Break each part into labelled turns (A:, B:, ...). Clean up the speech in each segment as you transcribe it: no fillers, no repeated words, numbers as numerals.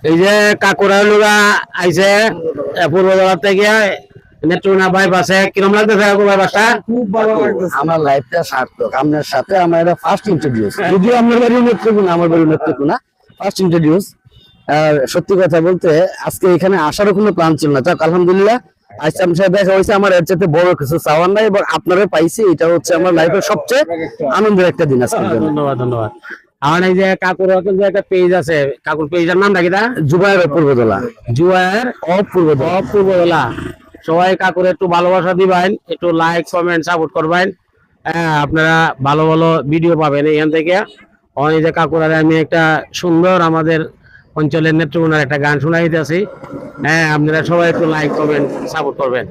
A: এই যে কাকুরা লোকা আইছে পূর্বতলা থেকে নেত্রকোনা বাইপাসে কিরম লাগতেছে কাকু বাইপাসটা?
B: খুব ভালো লাগতেছে। আমার লাইফটা সার্থক। আপনার সাথে আমার এটা ফার্স্ট ইন্ট্রোডিউস। যদিও আপনার বাড়ি নেত্রকোনা, আমার বাড়ি নেত্রকোনা, ফার্স্ট ইন্ট্রোডিউস। আর সত্যি কথা বলতে আজকে এখানে আসারও কোনো প্ল্যান ছিল না, যাক আলহামদুলিল্লাহ আজকে আমার সাথে দেখা হয়েছে। আমার এর চাইতে বড় কিছু চাওয়ার নাই এবং আপনারা পাইছি, এটা হচ্ছে আমার লাইফের সবচেয়ে আনন্দের একটা দিন আজকে।
A: ধন্যবাদ ধন্যবাদ। আমার এই যে কাকুর যে একটা পেজ আছে, কাকুর পেজের নামটা কি?
B: জুবায়ের অপূর্বতলা।
A: জুবায়ের অপূর্বতলা। সবাই কাকুর একটু ভালোবাসা দিবেন, একটু লাইক কমেন্ট সাপোর্ট করবেন। আপনারা ভালো ভালো ভিডিও পাবেন এখান থেকে। এই যে কাকুর আমি একটা সুন্দর আমাদের অঞ্চলের নেত্রকোনার একটা গান শোনাইতেছি। আপনারা সবাই একটু লাইক কমেন্ট সাপোর্ট করবেন।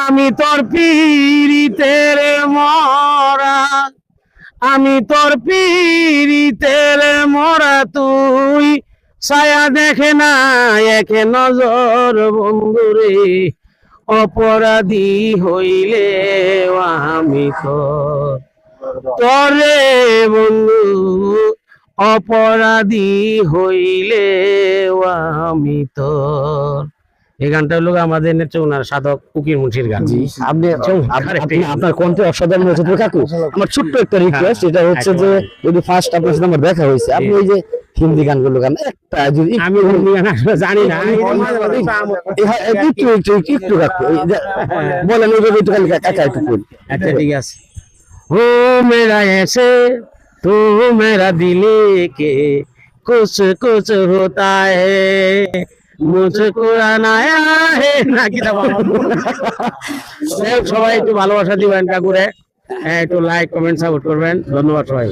A: আমি তোর পীড়িতের মরা, আমি তোর পীড়িতের মরা, তুই ছায়া দেখে না এক নজর বন্ধুরে, অপরাধী হইলে আমি তোরে বন্ধু, অপরাধী হইলে আমি তোর। এই গানটা হলো আমাদের নেত্রকোনার সাধক ফকির মুন্সির গান।
B: আপনার কণ্ঠে অসাধারণ হয়েছে তো কাকু। আমার ছোট্ট একটা রিকোয়েস্ট, এটা হচ্ছে যে যদি ফার্স্ট আপনার সাথে আমার দেখা হয়েছে, আপনি এই যে হিন্দি গানগুলো গান একটা যদি
A: আমি হিন্দি গান আসলে জানি না,
B: একটু কাকু বলেন, ওই একটু খালি কাকা একটু বলুন।
A: আচ্ছা ঠিক আছে। ও মেরা ऐसे तू मेरा दिल के कुछ कुछ होता है, मुझको आनाया है না কি সবাই একটু ভালোবাসা দিবেন কাকুরে, একটু লাইক কমেন্ট সাপোর্ট করবেন। ধন্যবাদ সবাই।